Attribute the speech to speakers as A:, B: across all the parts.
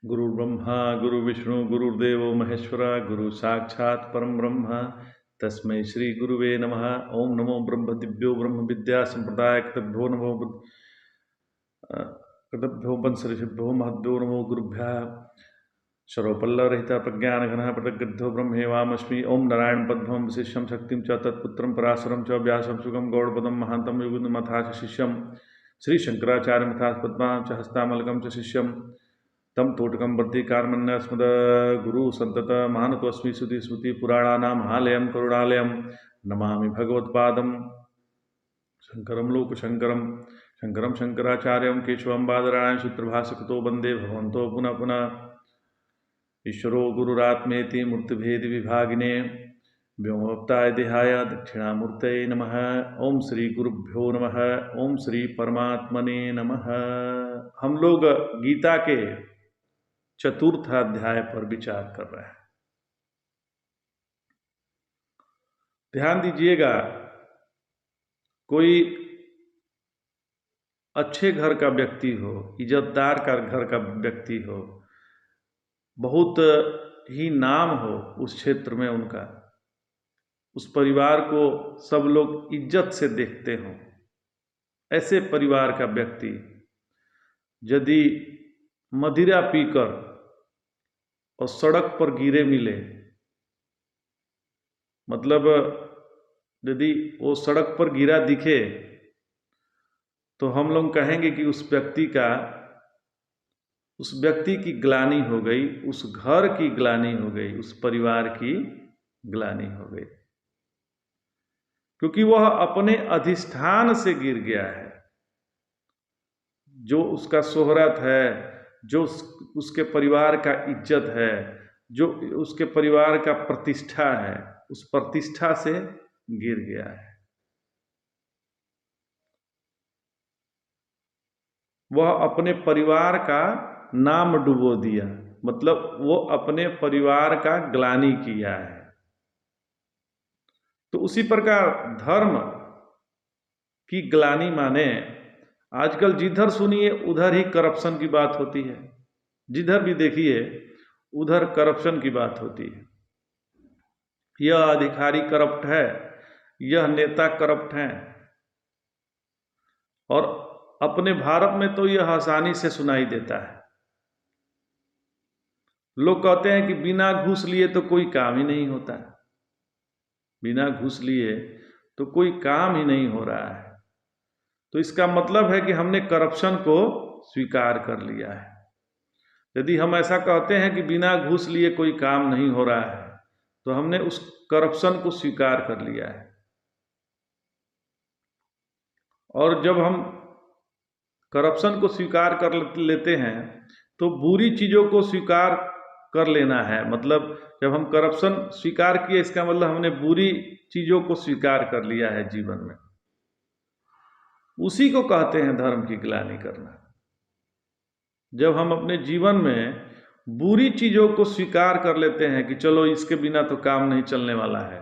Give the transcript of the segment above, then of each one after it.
A: गुरुर्ब्रह्मा गुरुर्विष्णु गुरुर्देवो महेश्वरा गुरु साक्षात् परम ब्रह्म तस्मै श्री गुरुवे नमः। ओम नमो ब्रह्म दिव्यो ब्रह्म विद्या संप्रदाय कृतभ्यो नमो कृतभ्यो वंशऋषिभ्यो महद्भ्यो नमो गुरुभ्यः। शरोपल्लवरहिता प्रज्ञानघनः पटगद्धो ब्रह्मेवामस्मि। ओम नारायण पद्मं वसिष्ठं शक्तिं च तत्पुत्रं पराशरं च व्यासं सुगं गौड़पदं महान्तं युगुन्मथाच शिष्यं श्री शंकराचार्य मथाच पद्मां च हस्तामलकं च शिष्यं तम तोटकं वर्तिकारमन्यस्मद गुरु संतत महानतोऽस्मि श्रुति स्मृति पुराणानाम् आलयं करुणालयं नमामि भगवत्पादं शंकरं लोकशंकरं शंकरं शंकराचार्यं केशवं बादरायण सूत्रभाष्यकृतो वन्दे भगवन्तो पुनः पुनः। ईश्वरो गुरुरात्मेति मूर्तिभेद विभागिने व्योमवप्ताय देहाय दक्षिणामूर्तये नमः। ओम श्री गुरुभ्यो नमः। ओम श्री परमात्मने नमः। हम लोग गीता के चतुर्थ अध्याय पर विचार कर रहे हैं। ध्यान दीजिएगा, कोई अच्छे घर का व्यक्ति हो, इज्जतदार का घर का व्यक्ति हो, बहुत ही नाम हो उस क्षेत्र में उनका, उस परिवार को सब लोग इज्जत से देखते हों, ऐसे परिवार का व्यक्ति यदि मदिरा पीकर और सड़क पर गिरे मिले, मतलब यदि वो सड़क पर गिरा दिखे तो हम लोग कहेंगे कि उस व्यक्ति की ग्लानि हो गई, उस घर की ग्लानि हो गई, उस परिवार की ग्लानि हो गई, क्योंकि वह अपने अधिष्ठान से गिर गया है। जो उसका शोहरत है, जो उसके परिवार का इज्जत है, जो उसके परिवार का प्रतिष्ठा है, उस प्रतिष्ठा से गिर गया है। वह अपने परिवार का नाम डुबो दिया, मतलब वो अपने परिवार का ग्लानि किया है। तो उसी प्रकार धर्म की ग्लानि माने आजकल जिधर सुनिए उधर ही करप्शन की बात होती है, जिधर भी देखिए उधर करप्शन की बात होती है। यह अधिकारी करप्ट है, यह नेता करप्ट है, और अपने भारत में तो यह आसानी से सुनाई देता है। लोग कहते हैं कि बिना घूस लिए तो कोई काम ही नहीं होता है, बिना घूस लिए तो कोई काम ही नहीं हो रहा है। तो इसका मतलब है कि हमने करप्शन को स्वीकार कर लिया है। यदि हम ऐसा कहते हैं कि बिना घूस लिए कोई काम नहीं हो रहा है, तो हमने उस करप्शन को स्वीकार कर लिया है। और जब हम करप्शन को स्वीकार कर लेते हैं तो बुरी चीज़ों को स्वीकार कर लेना है। मतलब जब हम करप्शन स्वीकार किए, इसका मतलब हमने बुरी चीज़ों को स्वीकार कर लिया है जीवन में। उसी को कहते हैं धर्म की ग्लानि करना। जब हम अपने जीवन में बुरी चीज़ों को स्वीकार कर लेते हैं कि चलो इसके बिना तो काम नहीं चलने वाला है,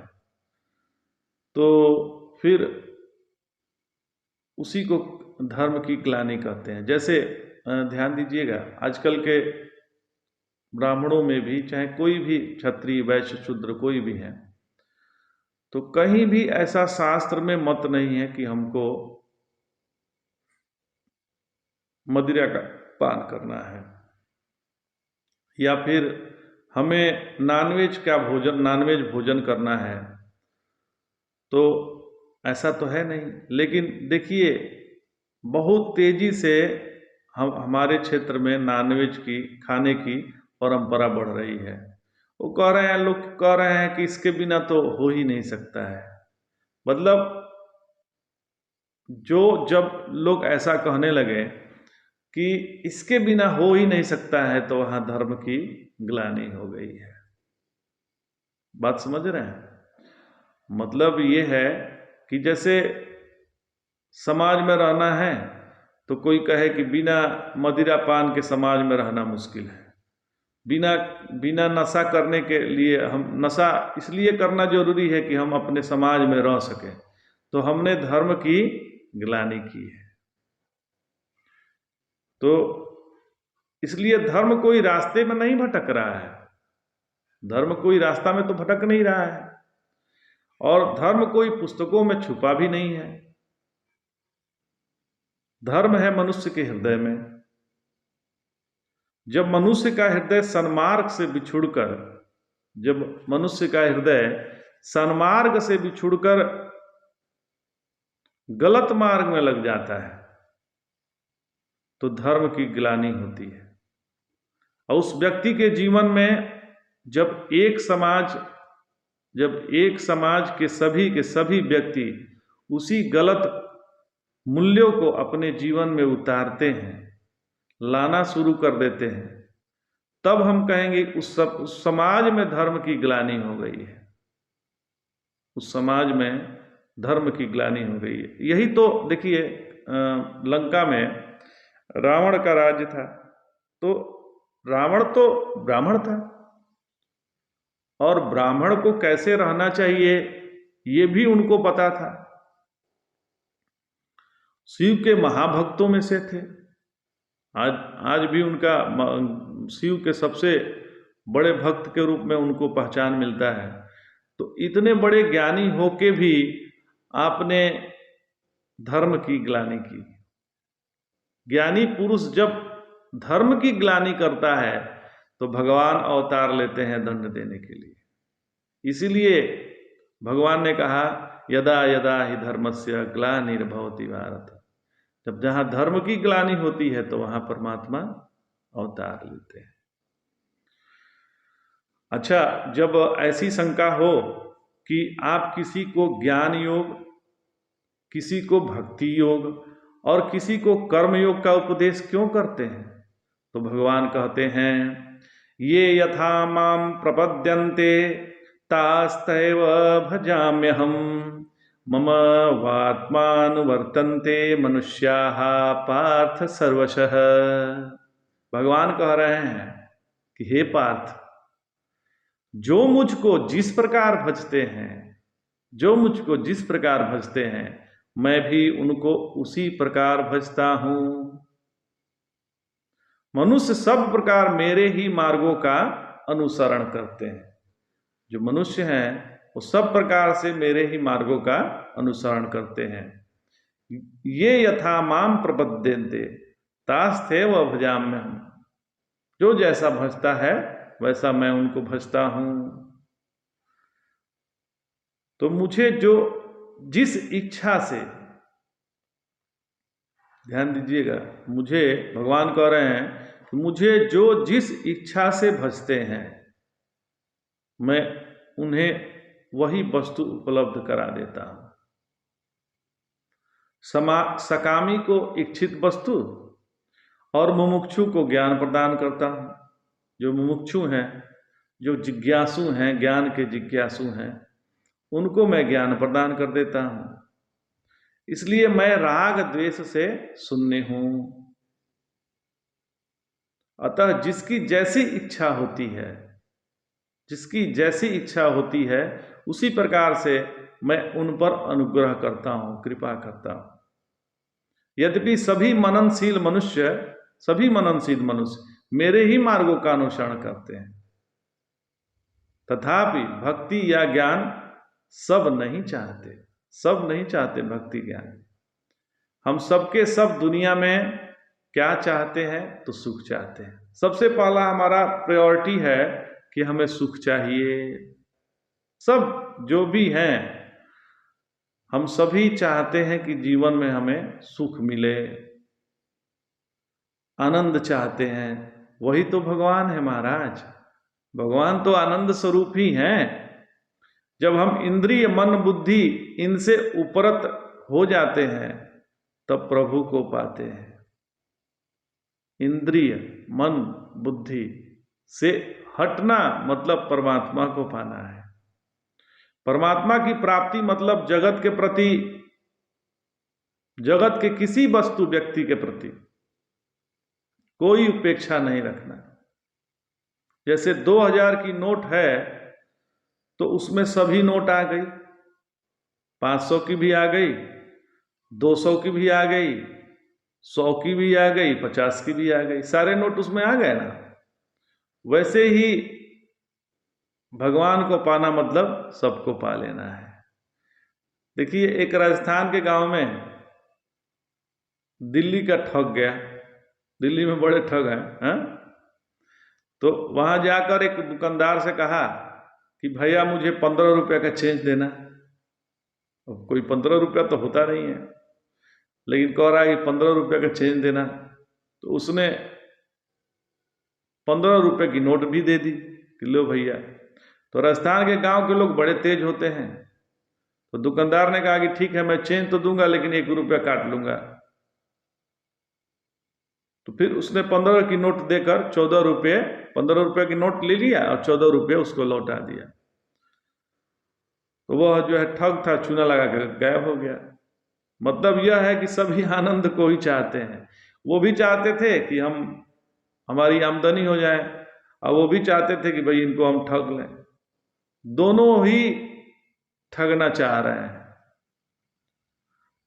A: तो फिर उसी को धर्म की ग्लानि कहते हैं। जैसे ध्यान दीजिएगा, आजकल के ब्राह्मणों में भी, चाहे कोई भी क्षत्रिय वैश्य शूद्र कोई भी है, तो कहीं भी ऐसा शास्त्र में मत नहीं है कि हमको मदिरा का पान करना है, या फिर हमें नॉनवेज भोजन करना है। तो ऐसा तो है नहीं। लेकिन देखिए, बहुत तेजी से हमारे क्षेत्र में नॉनवेज की खाने की परंपरा बढ़ रही है। वो कह रहे हैं, लोग कह रहे हैं कि इसके बिना तो हो ही नहीं सकता है। मतलब जब लोग ऐसा कहने लगे कि इसके बिना हो ही नहीं सकता है, तो वहां धर्म की ग्लानि हो गई है। बात समझ रहे हैं? मतलब ये है कि जैसे समाज में रहना है तो कोई कहे कि बिना मदिरा पान के समाज में रहना मुश्किल है। बिना नशा करने के लिए, हम नशा इसलिए करना जरूरी है कि हम अपने समाज में रह सकें, तो हमने धर्म की ग्लानि की है। तो इसलिए धर्म कोई रास्ते में नहीं भटक रहा है, धर्म कोई रास्ता में तो भटक नहीं रहा है, और धर्म कोई पुस्तकों में छुपा भी नहीं है। धर्म है मनुष्य के हृदय में। जब मनुष्य का हृदय सन्मार्ग से बिछुड़कर, जब मनुष्य का हृदय सन्मार्ग से बिछुड़कर गलत मार्ग में लग जाता है तो धर्म की ग्लानि होती है। और उस व्यक्ति के जीवन में जब एक समाज के सभी व्यक्ति उसी गलत मूल्यों को अपने जीवन में उतारते हैं, लाना शुरू कर देते हैं, तब हम कहेंगे उस समाज में धर्म की ग्लानि हो गई है, उस समाज में धर्म की ग्लानि हो गई है। यही तो देखिए, लंका में रावण का राज्य था, तो रावण तो ब्राह्मण था, और ब्राह्मण को कैसे रहना चाहिए ये भी उनको पता था। शिव के महाभक्तों में से थे। आज भी उनका शिव के सबसे बड़े भक्त के रूप में उनको पहचान मिलता है। तो इतने बड़े ज्ञानी होके भी आपने धर्म की ग्लानि की। ज्ञानी पुरुष जब धर्म की ग्लानि करता है तो भगवान अवतार लेते हैं दंड देने के लिए। इसीलिए भगवान ने कहा यदा यदा ही धर्मस्य ग्लानिर्भवति भारत। जब जहां धर्म की ग्लानि होती है तो वहां परमात्मा अवतार लेते हैं। अच्छा, जब ऐसी शंका हो कि आप किसी को ज्ञान योग, किसी को भक्ति योग और किसी को कर्म योग का उपदेश क्यों करते हैं, तो भगवान कहते हैं ये यथा माम प्रपद्यन्ते तास्तैव भजाम्यहम् मम वात्मानुवर्तन्ते मनुष्याः पार्थ सर्वशः। भगवान कह रहे हैं कि हे पार्थ, जो मुझको जिस प्रकार भजते हैं, जो मुझको जिस प्रकार भजते हैं, मैं भी उनको उसी प्रकार भजता हूं। मनुष्य सब प्रकार मेरे ही मार्गों का अनुसरण करते हैं। जो मनुष्य हैं वो सब प्रकार से मेरे ही मार्गों का अनुसरण करते हैं। ये यथा माम प्रपद्यन्ते तास्थैव भजाम्यहम्। जो जैसा भजता है वैसा मैं उनको भजता हूं। तो मुझे जो जिस इच्छा से, ध्यान दीजिएगा, मुझे भगवान कह रहे हैं कि मुझे जो जिस इच्छा से भजते हैं मैं उन्हें वही वस्तु उपलब्ध करा देता हूं। सकामी को इच्छित वस्तु और मुमुक्षु को ज्ञान प्रदान करता हूं। जो मुमुक्षु हैं, जो जिज्ञासु हैं, ज्ञान के जिज्ञासु हैं, उनको मैं ज्ञान प्रदान कर देता हूं। इसलिए मैं राग द्वेष से शून्य हूं। अतः जिसकी जैसी इच्छा होती है, जिसकी जैसी इच्छा होती है उसी प्रकार से मैं उन पर अनुग्रह करता हूं, कृपा करता हूं। यद्यपि सभी मननशील मनुष्य मेरे ही मार्गों का अनुसरण करते हैं, तथापि भक्ति या ज्ञान सब नहीं चाहते भक्ति ज्ञान। हम सबके सब दुनिया में क्या चाहते हैं, तो सुख चाहते हैं। सबसे पहला हमारा प्रायोरिटी है कि हमें सुख चाहिए। सब जो भी हैं हम सभी चाहते हैं कि जीवन में हमें सुख मिले, आनंद चाहते हैं। वही तो भगवान है महाराज। भगवान तो आनंद स्वरूप ही हैं। जब हम इंद्रिय मन बुद्धि इनसे उपरत हो जाते हैं तब प्रभु को पाते हैं। इंद्रिय मन बुद्धि से हटना मतलब परमात्मा को पाना है। परमात्मा की प्राप्ति मतलब जगत के प्रति, जगत के किसी वस्तु व्यक्ति के प्रति कोई उपेक्षा नहीं रखना। जैसे 2000 की नोट है तो उसमें सभी नोट आ गई, 500 की भी आ गई, 200 की भी आ गई, 100 की भी आ गई, 50 की भी आ गई, सारे नोट उसमें आ गए ना। वैसे ही भगवान को पाना मतलब सबको पा लेना है। देखिए, एक राजस्थान के गांव में दिल्ली का ठग गया। दिल्ली में बड़े ठग हैं, हैं? तो वहां जाकर एक दुकानदार से कहा कि भैया मुझे 15 रुपये का चेंज देना। अब कोई 15 रुपया तो होता नहीं है, लेकिन कह रहा है कि 15 रुपये का चेंज देना। तो उसने 15 रुपये की नोट भी दे दी कि लो भैया। तो राजस्थान के गांव के लोग बड़े तेज होते हैं। तो दुकानदार ने कहा कि ठीक है, मैं चेंज तो दूंगा लेकिन 1 रुपया काट लूंगा। तो फिर उसने 15 की नोट देकर 14 रुपये, 15 रुपये की नोट ले लिया और 14 रुपये उसको लौटा दिया। तो वह जो है ठग था, चूना लगा कर गायब हो गया। मतलब यह है कि सभी आनंद को ही चाहते हैं। वो भी चाहते थे कि हमारी आमदनी हो जाए, और वो भी चाहते थे कि भाई इनको हम ठग लें। दोनों ही ठगना चाह रहे हैं।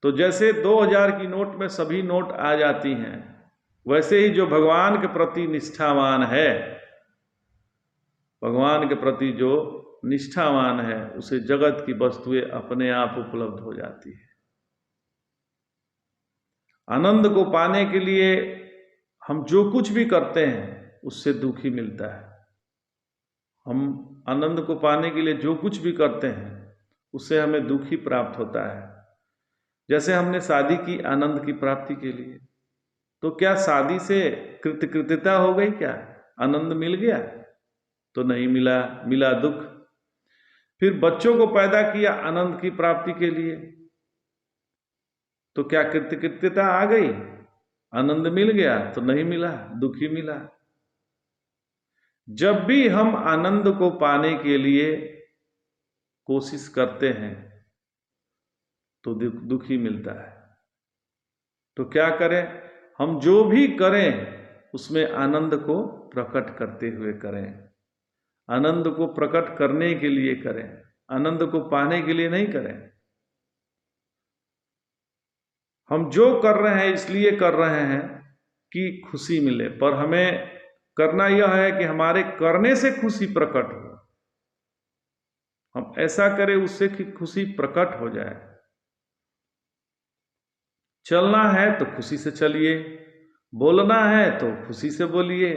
A: तो जैसे 2000 की नोट में सभी नोट आ जाती हैं, वैसे ही जो भगवान के प्रति निष्ठावान है, भगवान के प्रति जो निष्ठावान है, उसे जगत की वस्तुएं अपने आप उपलब्ध हो जाती है। आनंद को पाने के लिए हम जो कुछ भी करते हैं उससे दुख ही मिलता है। हम आनंद को पाने के लिए जो कुछ भी करते हैं उससे हमें दुख ही प्राप्त होता है। जैसे हमने शादी की आनंद की प्राप्ति के लिए, तो क्या शादी से कृतकृत्यता हो गई? क्या आनंद मिल गया? तो नहीं मिला, मिला दुख। फिर बच्चों को पैदा किया आनंद की प्राप्ति के लिए, तो क्या कृतकृत्यता आ गई? आनंद मिल गया? तो नहीं मिला, दुख ही मिला। जब भी हम आनंद को पाने के लिए कोशिश करते हैं तो दुख ही मिलता है। तो क्या करें? हम जो भी करें उसमें आनंद को प्रकट करते हुए करें। आनंद को प्रकट करने के लिए करें, आनंद को पाने के लिए नहीं करें। हम जो कर रहे हैं इसलिए कर रहे हैं कि खुशी मिले, पर हमें करना यह है कि हमारे करने से खुशी प्रकट हो। हम ऐसा करें उससे कि खुशी प्रकट हो जाए। चलना है तो खुशी से चलिए, बोलना है तो खुशी से बोलिए,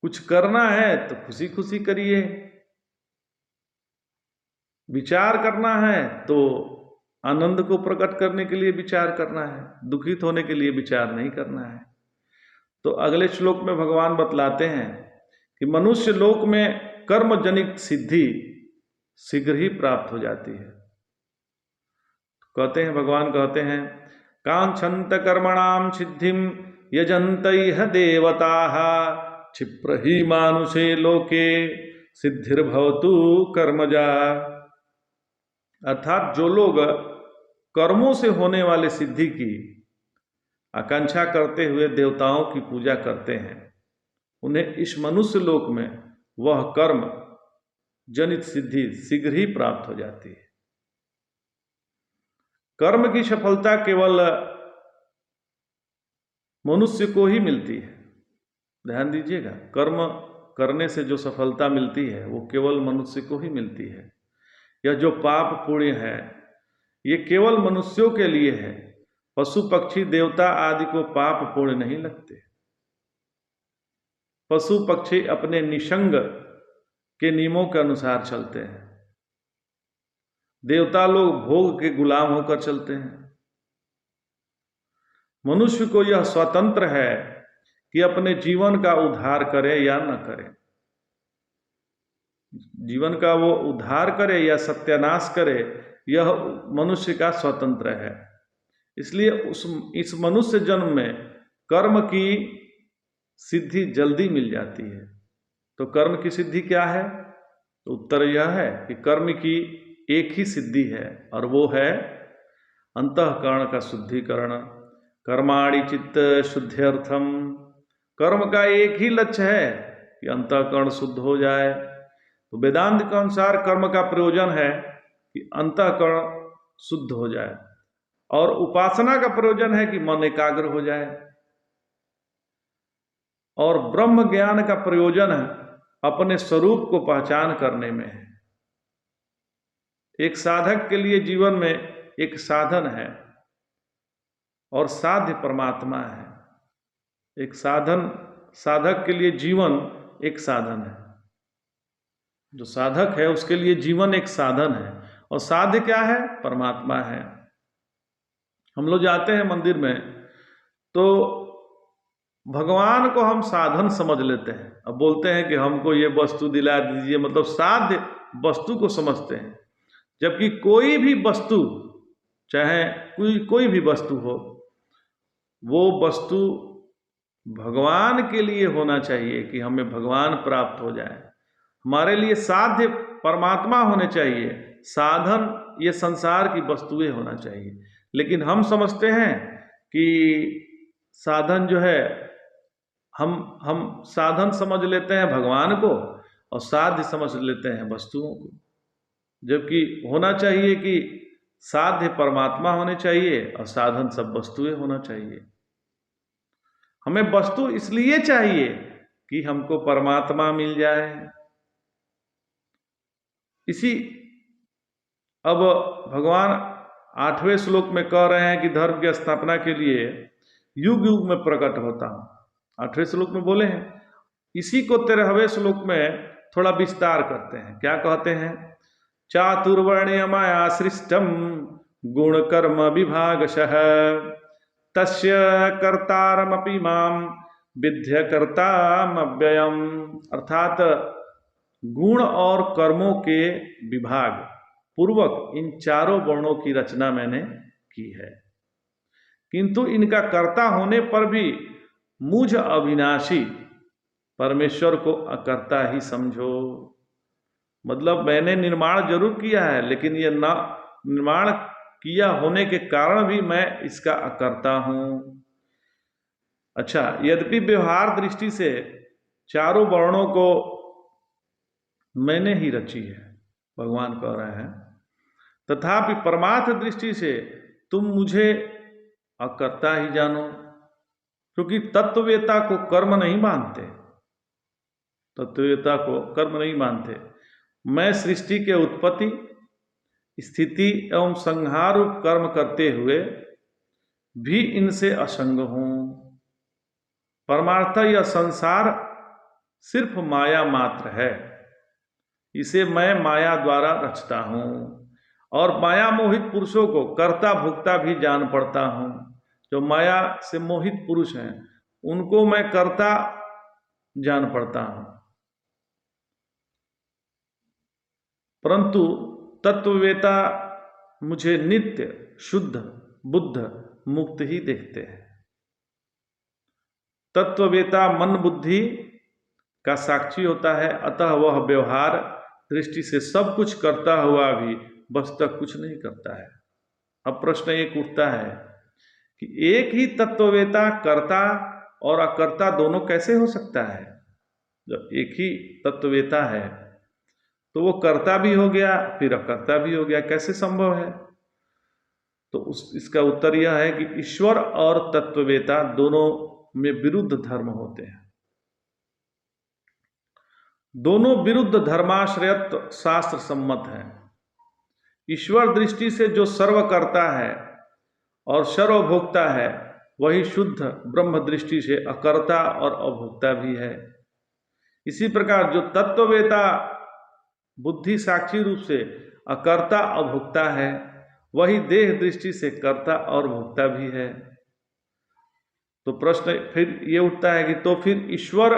A: कुछ करना है तो खुशी खुशी करिए, विचार करना है तो आनंद को प्रकट करने के लिए विचार करना है, दुखित होने के लिए विचार नहीं करना है। तो अगले श्लोक में भगवान बतलाते हैं कि मनुष्य लोक में कर्म जनित सिद्धि शीघ्र ही प्राप्त हो जाती है। कहते हैं, भगवान कहते हैं, कांक्षन्त कर्मणाम सिद्धिम यजन्त इह देवताः क्षिप्र ही मानुषे लोके सिद्धिर्भवतु कर्मजा। अर्थात जो लोग कर्मों से होने वाले सिद्धि की आकांक्षा करते हुए देवताओं की पूजा करते हैं, उन्हें इस मनुष्य लोक में वह कर्म जनित सिद्धि शीघ्र ही प्राप्त हो जाती है। कर्म की सफलता केवल मनुष्य को ही मिलती है। ध्यान दीजिएगा, कर्म करने से जो सफलता मिलती है वो केवल मनुष्य को ही मिलती है। यह जो पाप पुण्य है ये केवल मनुष्यों के लिए है। पशु पक्षी देवता आदि को पाप पुण्य नहीं लगते। पशु पक्षी अपने निसंग के नियमों के अनुसार चलते हैं। देवता लोग भोग के गुलाम होकर चलते हैं। मनुष्य को यह स्वतंत्र है कि अपने जीवन का उद्धार करे या न करे। जीवन का वो उद्धार करे या सत्यानाश करे, यह मनुष्य का स्वतंत्र है। इसलिए इस मनुष्य जन्म में कर्म की सिद्धि जल्दी मिल जाती है। तो कर्म की सिद्धि क्या है? तो उत्तर यह है कि कर्म की एक ही सिद्धि है, और वो है अंतःकरण का शुद्धिकरण। कर्माणि चित्त शुद्ध्यर्थम। कर्म का एक ही लक्ष्य है कि अंतःकरण शुद्ध हो जाए। तो वेदांत के अनुसार कर्म का प्रयोजन है कि अंतःकरण शुद्ध हो जाए। और उपासना का प्रयोजन है कि मन एकाग्र हो जाए, और ब्रह्म ज्ञान का प्रयोजन है अपने स्वरूप को पहचान करने में है। एक साधक के लिए जीवन में एक साधन है और साध्य परमात्मा है। एक साधक के लिए जीवन एक साधन है। जो साधक है उसके लिए जीवन एक साधन है, और साध्य क्या है? परमात्मा है। हम लोग जाते हैं मंदिर में तो भगवान को हम साधन समझ लेते हैं, अब बोलते हैं कि हमको ये वस्तु दिला दीजिए, मतलब साध्य वस्तु को समझते हैं। जबकि कोई भी वस्तु, चाहे कोई भी वस्तु हो, वो वस्तु भगवान के लिए होना चाहिए कि हमें भगवान प्राप्त हो जाए। हमारे लिए साध्य परमात्मा होने चाहिए, साधन ये संसार की वस्तुएं होना चाहिए। लेकिन हम समझते हैं कि साधन जो है, हम साधन समझ लेते हैं भगवान को और साध्य समझ लेते हैं वस्तुओं को। जबकि होना चाहिए कि साध्य परमात्मा होने चाहिए और साधन सब वस्तुएं होना चाहिए। हमें वस्तु इसलिए चाहिए कि हमको परमात्मा मिल जाए। अब भगवान 8वें श्लोक में कह रहे हैं कि धर्म की स्थापना के लिए युग युग में प्रकट होता हूं। 8वें श्लोक में बोले हैं। इसी को 13वें श्लोक में थोड़ा विस्तार करते हैं। क्या कहते हैं? चातुर्वर्ण्य माया सृष्टम गुण कर्म विभागशः तस्य कर्तारमपि माम विद्य कर्तामव्ययम्। अर्थात गुण और कर्मों के विभाग पूर्वक इन चारों वर्णों की रचना मैंने की है, किंतु इनका कर्ता होने पर भी मुझ अविनाशी परमेश्वर को अकर्ता ही समझो। मतलब मैंने निर्माण जरूर किया है, लेकिन ये निर्माण किया होने के कारण भी मैं इसका अकर्ता हूं। अच्छा, यद्यपि व्यवहार दृष्टि से चारों वर्णों को मैंने ही रची है, भगवान कह रहे हैं, तथापि परमार्थ दृष्टि से तुम मुझे अकर्ता ही जानो, क्योंकि तत्ववेता को कर्म नहीं मानते। तत्ववेता को कर्म नहीं मानते। मैं सृष्टि के उत्पत्ति, स्थिति एवं संहार रूप कर्म करते हुए भी इनसे असंग हूं। परमार्थ यह संसार सिर्फ माया मात्र है, इसे मैं माया द्वारा रचता हूं, और माया मोहित पुरुषों को कर्ता भोक्ता भी जान पड़ता हूं। जो माया से मोहित पुरुष हैं उनको मैं कर्ता जान पड़ता हूं, परंतु तत्ववेता मुझे नित्य शुद्ध बुद्ध मुक्त ही देखते हैं। तत्ववेता मन बुद्धि का साक्षी होता है, अतः वह व्यवहार दृष्टि से सब कुछ करता हुआ भी वस्तुतः कुछ नहीं करता है। अब प्रश्न एक उठता है कि एक ही तत्ववेता कर्ता और अकर्ता दोनों कैसे हो सकता है? जब एक ही तत्ववेता है तो वो कर्ता भी हो गया फिर अकर्ता भी हो गया, कैसे संभव है? तो इसका उत्तर यह है कि ईश्वर और तत्ववेता दोनों में विरुद्ध धर्म होते हैं। दोनों विरुद्ध धर्माश्रयत्व शास्त्र सम्मत है। ईश्वर दृष्टि से जो सर्वकर्ता है और सर्वभोक्ता है, वही शुद्ध ब्रह्म दृष्टि से अकर्ता और अभोक्ता भी है। इसी प्रकार जो तत्ववेता बुद्धि साक्षी रूप से अकर्ता अभोक्ता है, वही देह दृष्टि से कर्ता और भोक्ता भी है। तो प्रश्न फिर ये उठता है कि तो फिर ईश्वर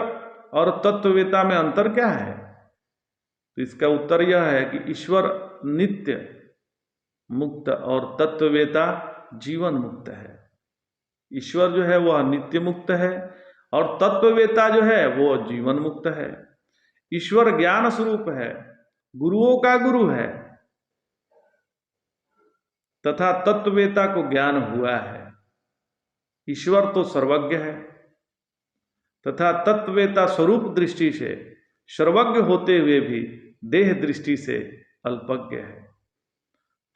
A: और तत्ववेता में अंतर क्या है? तो इसका उत्तर यह है कि ईश्वर नित्य मुक्त और तत्ववेता जीवन मुक्त है। ईश्वर जो है वह नित्य मुक्त है और तत्ववेता जो है वो जीवन मुक्त है। ईश्वर ज्ञान स्वरूप है, गुरुओं का गुरु है, तथा तत्ववेता को ज्ञान हुआ है। ईश्वर तो सर्वज्ञ है तथा तत्ववेता स्वरूप दृष्टि से सर्वज्ञ होते हुए भी देह दृष्टि से अल्पज्ञ है।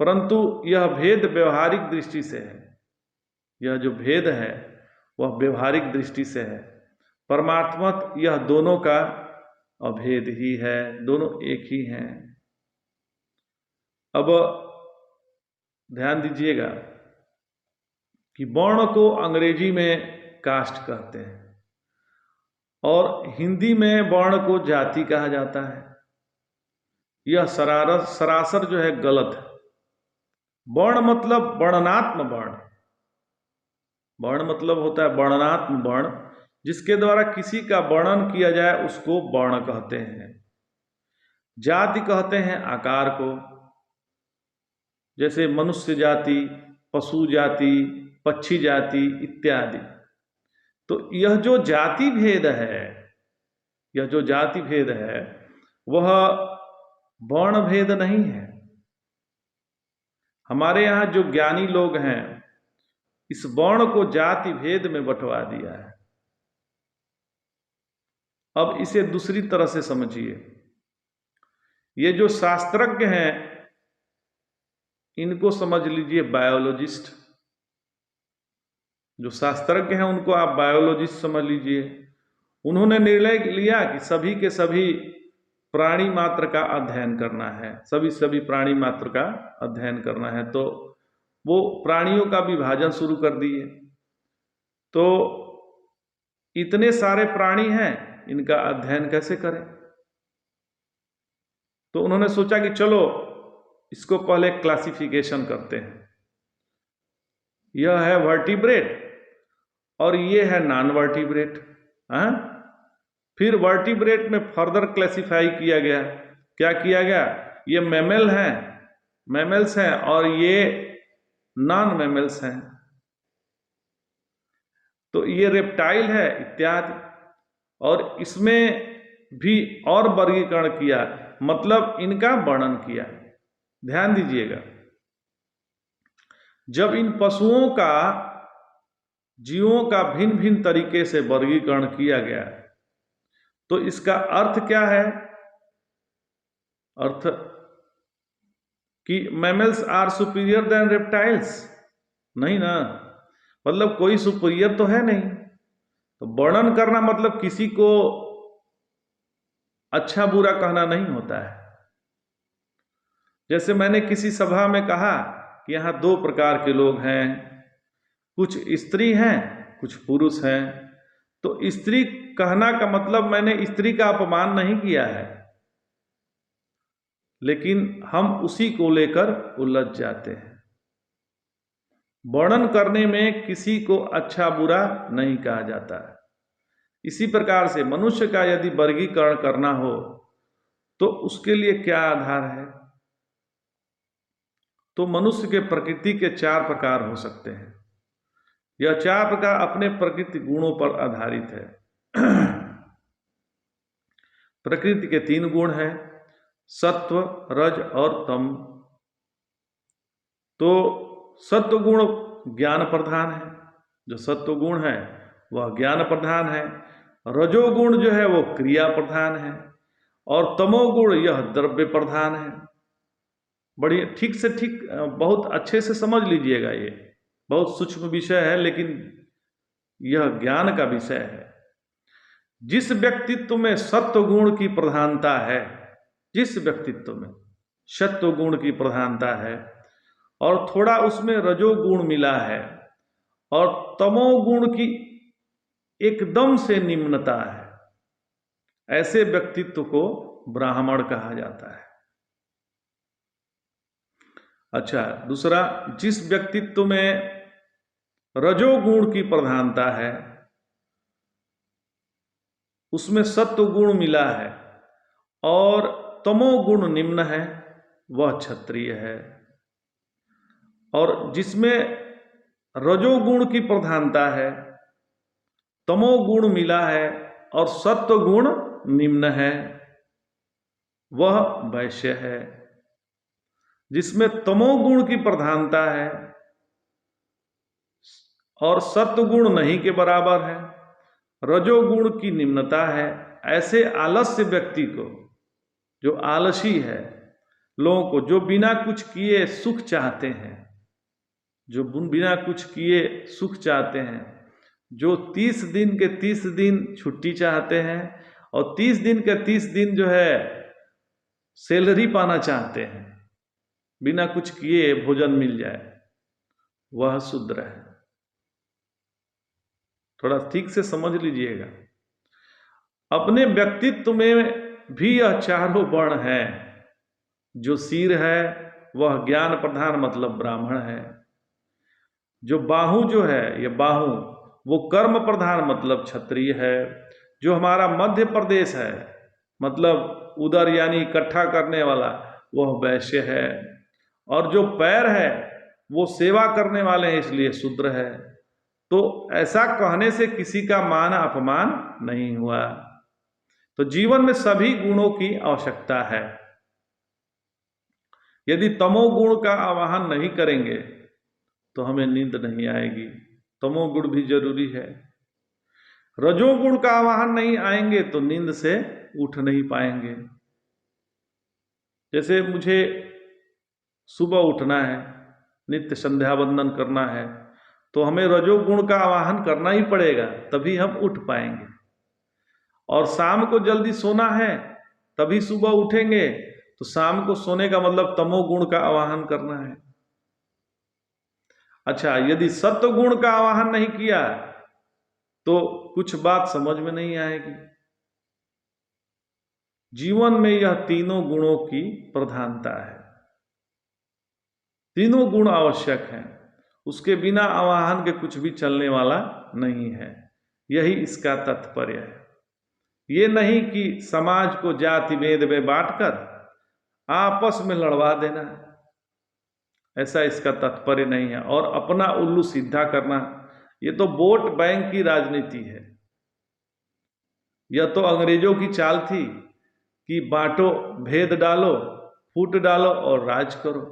A: परंतु यह भेद व्यवहारिक दृष्टि से है। यह जो भेद है वह व्यवहारिक दृष्टि से है। परमात्मत यह दोनों का अभेद ही है, दोनों एक ही हैं। अब ध्यान दीजिएगा कि वर्ण को अंग्रेजी में कास्ट कहते हैं और हिंदी में वर्ण को जाति कहा जाता है। यह सरासर जो है गलत है। वर्ण मतलब वर्णनात्म वर्ण। वर्ण मतलब होता है वर्णनात्म वर्ण, जिसके द्वारा किसी का वर्णन किया जाए उसको वर्ण कहते हैं। जाति कहते हैं आकार को, जैसे मनुष्य जाति, पशु जाति, पक्षी जाति इत्यादि। तो यह जो जाति भेद है, यह जो जाति भेद है वह वर्ण भेद नहीं है। हमारे यहाँ जो ज्ञानी लोग हैं इस वर्ण को जाति भेद में बंटवा दिया है। अब इसे दूसरी तरह से समझिए। ये जो शास्त्रज्ञ हैं इनको समझ लीजिए बायोलॉजिस्ट। जो शास्त्रज्ञ हैं उनको आप बायोलॉजिस्ट समझ लीजिए। उन्होंने निर्णय लिया कि सभी के सभी प्राणी मात्र का अध्ययन करना है, सभी प्राणी मात्र का अध्ययन करना है, तो वो प्राणियों का विभाजन शुरू कर दिए। तो इतने सारे प्राणी हैं, इनका अध्ययन कैसे करें? तो उन्होंने सोचा कि चलो इसको पहले क्लासिफिकेशन करते हैं। यह है वर्टिब्रेट और ये है नॉन वर्टिब्रेट। फिर वर्टिब्रेट में फर्दर क्लासिफाई किया गया। क्या किया गया? ये मैमल हैं, मैमल्स हैं और ये नॉन मैमल्स हैं, तो ये रेप्टाइल है इत्यादि। और इसमें भी और वर्गीकरण किया, मतलब इनका वर्णन किया। ध्यान दीजिएगा, जब इन पशुओं का, जीवों का भिन्न भिन्न तरीके से वर्गीकरण किया गया तो इसका अर्थ क्या है? अर्थ कि mammals are superior than reptiles? नहीं ना, मतलब कोई सुपीरियर तो है नहीं। तो वर्णन करना मतलब किसी को अच्छा बुरा कहना नहीं होता है। जैसे मैंने किसी सभा में कहा कि यहाँ दो प्रकार के लोग हैं, कुछ स्त्री हैं कुछ पुरुष हैं। तो स्त्री कहना का मतलब मैंने स्त्री का अपमान नहीं किया है, लेकिन हम उसी को लेकर उलझ जाते हैं। वर्णन करने में किसी को अच्छा बुरा नहीं कहा जाता है। इसी प्रकार से मनुष्य का यदि वर्गीकरण करना हो तो उसके लिए क्या आधार है? तो मनुष्य के प्रकृति के 4 प्रकार हो सकते हैं। यह 4 प्रकार अपने प्रकृति गुणों पर आधारित है। प्रकृति के 3 गुण हैं, सत्व, रज और तम। तो सत्व गुण ज्ञान प्रधान है। जो सत्व गुण है वह ज्ञान प्रधान है। रजोगुण जो है वो क्रिया प्रधान है और तमोगुण यह द्रव्य प्रधान है। बड़ी ठीक से ठीक, बहुत अच्छे से समझ लीजिएगा। ये बहुत सूक्ष्म विषय है लेकिन यह ज्ञान का विषय है। जिस व्यक्तित्व में सत्व गुण की प्रधानता है, जिस व्यक्तित्व में सत्व गुण की प्रधानता है और थोड़ा उसमें रजोगुण मिला है और तमोगुण की एकदम से निम्नता है, ऐसे व्यक्तित्व को ब्राह्मण कहा जाता है। अच्छा, दूसरा, जिस व्यक्तित्व में रजोगुण की प्रधानता है, उसमें सत्व गुण मिला है और तमोगुण निम्न है, वह क्षत्रिय है। और जिसमें रजोगुण की प्रधानता है, तमोगुण मिला है और सत्व गुण निम्न है, वह वैश्य है। जिसमें तमोगुण की प्रधानता है और सत्वगुण नहीं के बराबर है, रजोगुण की निम्नता है, ऐसे आलस्य व्यक्ति को, जो आलसी है, लोगों को, जो बिना कुछ किए सुख चाहते हैं, जो बिना कुछ किए सुख चाहते हैं, जो 30 दिन के 30 दिन छुट्टी चाहते हैं और 30 दिन के 30 दिन जो है सैलरी पाना चाहते हैं, बिना कुछ किए भोजन मिल जाए, वह शूद्र है। थोड़ा ठीक से समझ लीजिएगा। अपने व्यक्तित्व में भी यह चारों वर्ण है। जो सिर है वह ज्ञान प्रधान मतलब ब्राह्मण है। जो बाहु जो है, ये बाहु वो कर्म प्रधान मतलब क्षत्रिय है। जो हमारा मध्य प्रदेश है मतलब उदर यानी इकट्ठा करने वाला, वह वैश्य है। और जो पैर है वो सेवा करने वाले हैं, इसलिए शूद्र है। तो ऐसा कहने से किसी का मान अपमान नहीं हुआ। तो जीवन में सभी गुणों की आवश्यकता है। यदि तमोगुण का आवाहन नहीं करेंगे तो हमें नींद नहीं आएगी। तमोगुण भी जरूरी है। रजोगुण का आवाहन नहीं आएंगे तो नींद से उठ नहीं पाएंगे। जैसे मुझे सुबह उठना है, नित्य संध्या वंदन करना है, तो हमें रजोगुण का आवाहन करना ही पड़ेगा, तभी हम उठ पाएंगे। और शाम को जल्दी सोना है तभी सुबह उठेंगे, तो शाम को सोने का मतलब तमोगुण का आवाहन करना है। अच्छा, यदि सत्व गुण का आवाहन नहीं किया तो कुछ बात समझ में नहीं आएगी। जीवन में यह तीनों गुणों की प्रधानता है। तीनों गुण आवश्यक हैं, उसके बिना आवाहन के कुछ भी चलने वाला नहीं है। यही इसका तात्पर्य है। ये नहीं कि समाज को जाति भेद में बांटकर आपस में लड़वा देना, ऐसा इसका तात्पर्य नहीं है। और अपना उल्लू सीधा करना, ये तो वोट बैंक की राजनीति है। यह तो अंग्रेजों की चाल थी कि बांटो, भेद डालो, फूट डालो और राज करो।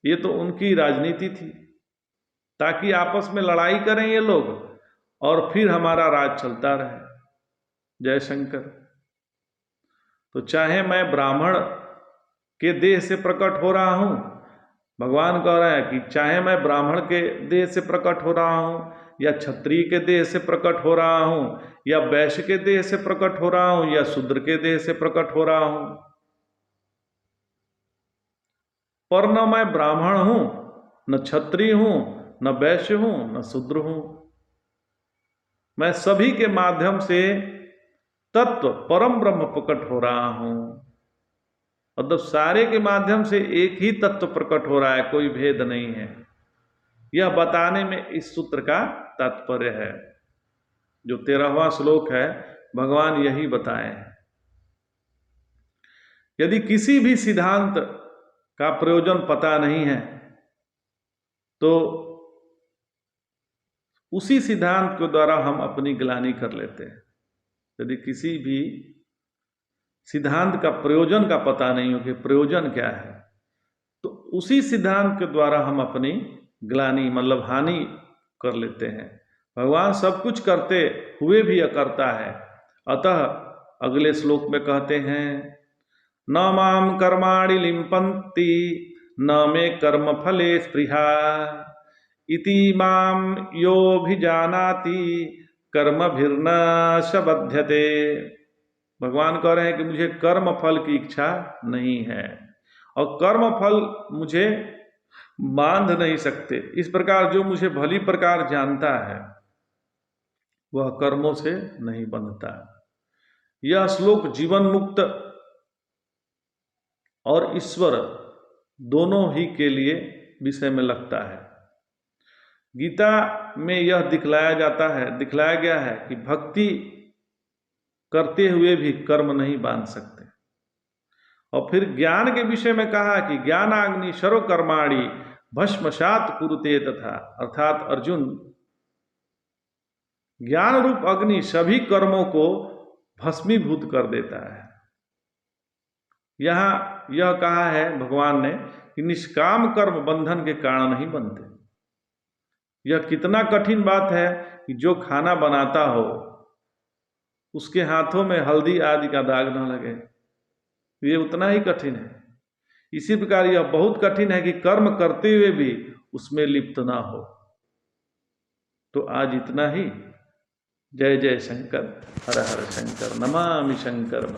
A: ये तो उनकी राजनीति थी, ताकि आपस में लड़ाई करें ये लोग और फिर हमारा राज चलता रहे। जय शंकर। तो चाहे मैं ब्राह्मण के देह से प्रकट हो रहा हूं, भगवान कह रहे हैं कि चाहे मैं ब्राह्मण के देह से प्रकट हो रहा हूं या क्षत्रिय के देह से प्रकट हो रहा हूं या वैश्य के देह से प्रकट हो रहा हूं या शूद्र के देह से प्रकट हो रहा हूं, पर न मैं ब्राह्मण हूं, न क्षत्रिय हूं, न वैश्य हूं, न शूद्र हूं। मैं सभी के माध्यम से तत्व परम ब्रह्म प्रकट हो रहा हूं। मतलब सारे के माध्यम से एक ही तत्व प्रकट हो रहा है, कोई भेद नहीं है। यह बताने में इस सूत्र का तात्पर्य है। जो 13वां श्लोक है, भगवान यही बताए हैं। यदि किसी भी सिद्धांत का प्रयोजन पता नहीं है तो उसी सिद्धांत के द्वारा हम अपनी ग्लानि कर लेते हैं। यदि किसी भी सिद्धांत का प्रयोजन का पता नहीं हो कि प्रयोजन क्या है, तो उसी सिद्धांत के द्वारा हम अपनी ग्लानि मतलब हानि कर लेते हैं। भगवान सब कुछ करते हुए भी अकर्ता है। अतः अगले श्लोक में कहते हैं, न माम कर्माणि लिम्पन्ति न मे कर्म फले स्पृहा इति माम योऽभिजानाति कर्मभिर्न स बध्यते। भगवान कह रहे हैं कि मुझे कर्म फल की इच्छा नहीं है और कर्म फल मुझे बांध नहीं सकते। इस प्रकार जो मुझे भली प्रकार जानता है वह कर्मों से नहीं बंधता। यह श्लोक जीवन मुक्त और ईश्वर दोनों ही के लिए विषय में लगता है। गीता में यह दिखलाया गया है कि भक्ति करते हुए भी कर्म नहीं बांध सकते। और फिर ज्ञान के विषय में कहा कि ज्ञानाग्नि सर्व कर्माणि भस्मसात् कुरुते तथा, अर्थात अर्जुन, ज्ञान रूप अग्नि सभी कर्मों को भस्मीभूत कर देता है। यहां यह कहा है भगवान ने कि निष्काम कर्म बंधन के कारण नहीं बनते। यह कितना कठिन बात है कि जो खाना बनाता हो उसके हाथों में हल्दी आदि का दाग न लगे, ये उतना ही कठिन है। इसी प्रकार यह बहुत कठिन है कि कर्म करते हुए भी उसमें लिप्त ना हो। तो आज इतना ही। जय जय शंकर, हर हर शंकर, नमामि शंकर।